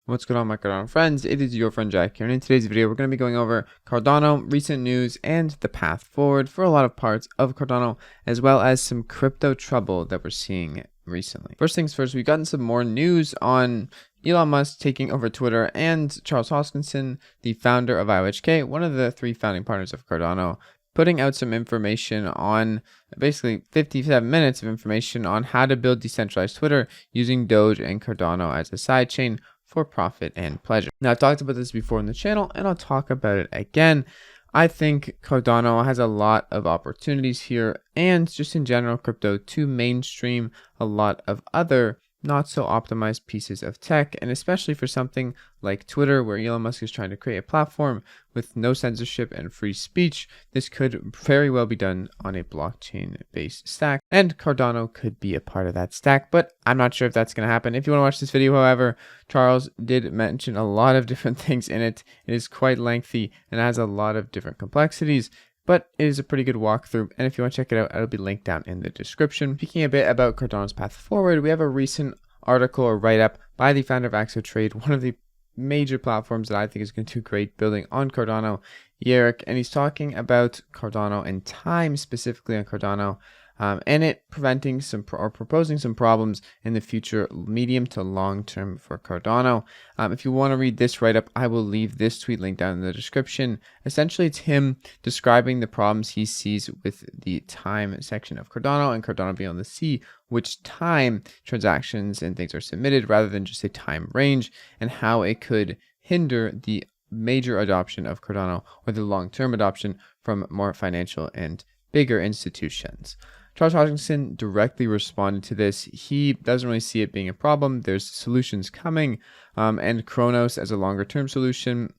What's going on, my Cardano friends? It is your friend Jack here, and in today's video we're going to be going over Cardano, recent news, and the path forward for a lot of parts of Cardano, as well as some crypto trouble that we're seeing recently. First things first, we've gotten some more news on Elon Musk taking over Twitter and Charles Hoskinson, the founder of IOHK, one of the three founding partners of Cardano, putting out some information on basically 57 minutes of information on how to build decentralized Twitter using Doge and Cardano as a sidechain for profit and pleasure. Now, I've talked about this before in the channel, and I'll talk about it again. I think Cardano has a lot of opportunities here, and just in general, crypto to mainstream a lot of other not so optimized pieces of tech, and especially for something like Twitter, where Elon Musk is trying to create a platform with no censorship and free speech. This could very well be done on a blockchain-based stack, and Cardano could be a part of that stack, but I'm not sure if that's going to happen. If you want to watch this video, however, Charles did mention a lot of different things in it. It is quite lengthy and has a lot of different complexities, but it is a pretty good walkthrough, and if you want to check it out, it'll be linked down in the description. Speaking a bit about Cardano's path forward, we have a recent article or write-up by the founder of Axo Trade, one of the major platforms that I think is going to do great building on Cardano, Eric, and he's talking about Cardano and time specifically on Cardano, and it preventing some or proposing some problems in the future, medium to long term for Cardano. If you want to read this write-up, I will leave this tweet link down in the description. Essentially, it's him describing the problems he sees with the time section of Cardano and Cardano being able to see which time transactions and things are submitted rather than just a time range, and how it could hinder the major adoption of Cardano or the long-term adoption from more financial and bigger institutions. Charles Hoskinson directly responded to this. He doesn't really see it being a problem. There's solutions coming, and Kronos as a longer-term solution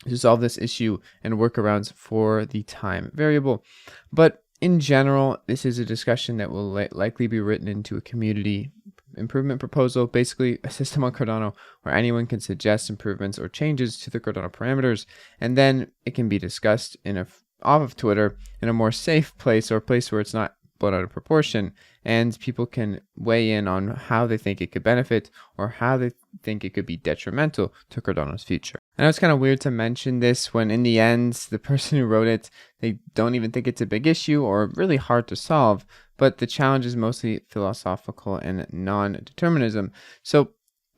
to solve this issue and workarounds for the time variable. But in general, this is a discussion that will likely be written into a community improvement proposal, basically a system on Cardano where anyone can suggest improvements or changes to the Cardano parameters, and then it can be discussed off of Twitter in a more safe place, or a place where it's not blown out of proportion, and people can weigh in on how they think it could benefit or how they think it could be detrimental to Cardano's future. I know it's kind of weird to mention this when in the end, the person who wrote it, they don't even think it's a big issue or really hard to solve, but the challenge is mostly philosophical and non-determinism. So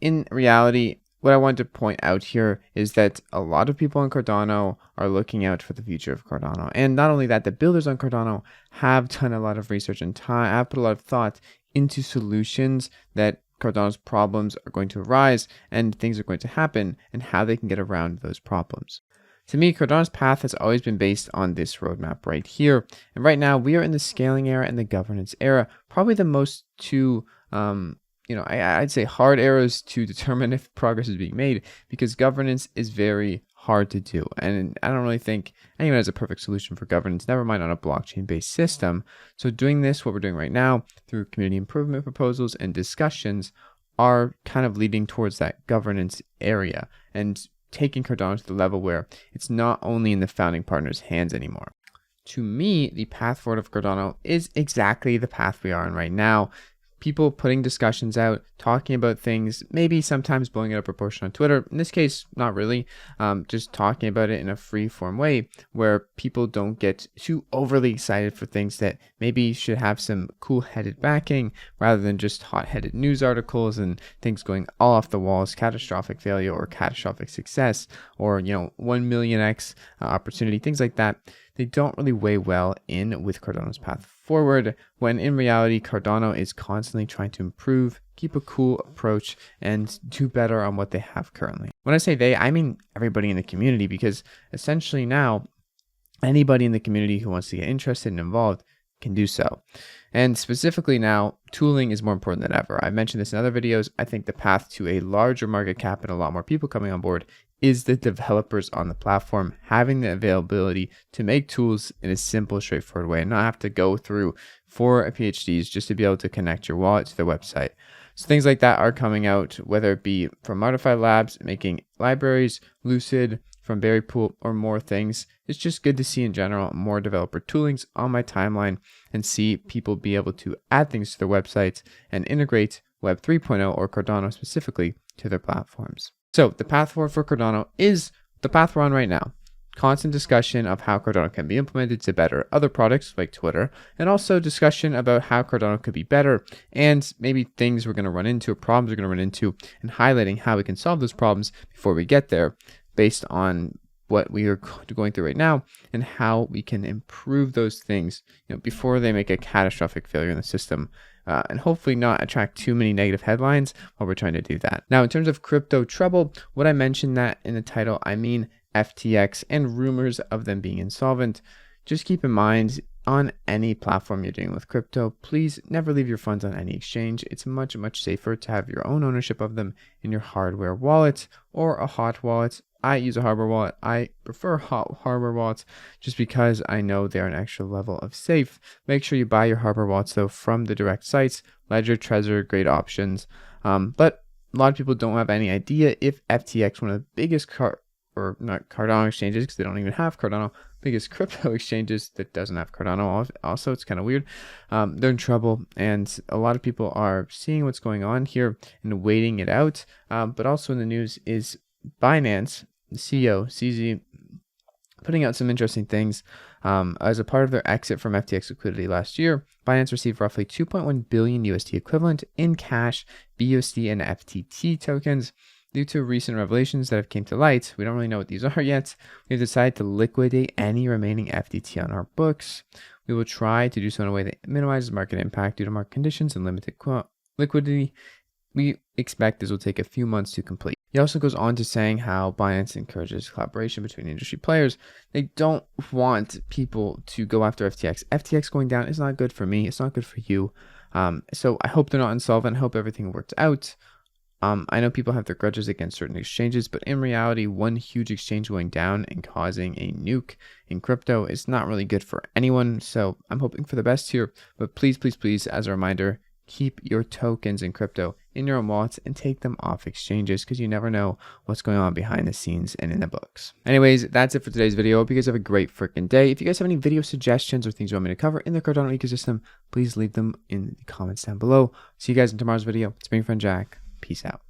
in reality, what I want to point out here is that a lot of people on Cardano are looking out for the future of Cardano. And not only that, the builders on Cardano have done a lot of research and time, have put a lot of thought into solutions that Cardano's problems are going to arise and things are going to happen and how they can get around those problems. To me, Cardano's path has always been based on this roadmap right here. And right now, we are in the scaling era and the governance era, probably the most two I'd say hard eras to determine if progress is being made, because governance is very hard to do. And I don't really think anyone has a perfect solution for governance, never mind on a blockchain-based system. So doing this, what we're doing right now, through community improvement proposals and discussions, are kind of leading towards that governance area and taking Cardano to the level where it's not only in the founding partners' hands anymore. To me, the path forward of Cardano is exactly the path we are in right now. People putting discussions out, talking about things, maybe sometimes blowing it out of proportion on Twitter. In this case, not really. Just talking about it in a free-form way where people don't get too overly excited for things that maybe should have some cool-headed backing rather than just hot-headed news articles and things going all off the walls, catastrophic failure or catastrophic success, or 1 million X opportunity, things like that. They don't really weigh well in with Cardano's path forward, when in reality, Cardano is constantly trying to improve, keep a cool approach, and do better on what they have currently. When I say they, I mean everybody in the community, because essentially now, anybody in the community who wants to get interested and involved can do so. And specifically now, tooling is more important than ever. I've mentioned this in other videos. I think the path to a larger market cap and a lot more people coming on board is the developers on the platform having the availability to make tools in a simple, straightforward way and not have to go through 4 PhDs just to be able to connect your wallet to their website. So things like that are coming out, whether it be from Modify Labs, making libraries, Lucid, from Berrypool, or more things. It's just good to see in general more developer toolings on my timeline and see people be able to add things to their websites and integrate Web 3.0 or Cardano specifically to their platforms. So the path forward for Cardano is the path we're on right now. Constant discussion of how Cardano can be implemented to better other products like Twitter, and also discussion about how Cardano could be better and maybe things we're going to run into or problems we're going to run into, and highlighting how we can solve those problems before we get there based on what we are going through right now and how we can improve those things, before they make a catastrophic failure in the system. And hopefully not attract too many negative headlines while we're trying to do that. Now, in terms of crypto trouble, what I mentioned that in the title, I mean FTX and rumors of them being insolvent. Just keep in mind, on any platform you're dealing with crypto, please never leave your funds on any exchange. It's much, much safer to have your own ownership of them in your hardware wallet or a hot wallet. I use a hardware wallet. I prefer hot hardware wallets just because I know they're an extra level of safe. Make sure you buy your hardware wallets though from the direct sites. Ledger, Trezor, great options. But a lot of people don't have any idea if FTX, one of the biggest Cardano exchanges, because they don't even have Cardano, biggest crypto exchanges that doesn't have Cardano. Also, it's kind of weird. They're in trouble, and a lot of people are seeing what's going on here and waiting it out. But also in the news is Binance, the CEO, CZ, putting out some interesting things. As a part of their exit from FTX liquidity last year, Binance received roughly 2.1 billion USD equivalent in cash, BUSD, and FTT tokens. Due to recent revelations that have came to light, we don't really know what these are yet. We've decided to liquidate any remaining FTT on our books. We will try to do so in a way that minimizes market impact due to market conditions and limited liquidity. We expect this will take a few months to complete. He also goes on to saying how Binance encourages collaboration between industry players. They don't want people to go after FTX. FTX going down is not good for me. It's not good for you. So I hope they're not insolvent. I hope everything works out. I know people have their grudges against certain exchanges, but in reality, one huge exchange going down and causing a nuke in crypto is not really good for anyone. So I'm hoping for the best here, but please, please, please, as a reminder, keep your tokens in crypto in your own wallets and take them off exchanges, because you never know what's going on behind the scenes and in the books. Anyways, that's it for today's video. Hope you guys have a great freaking day. If you guys have any video suggestions or things you want me to cover in the Cardano ecosystem, please leave them in the comments down below. See you guys in tomorrow's video. It's been your friend Jack. Peace out.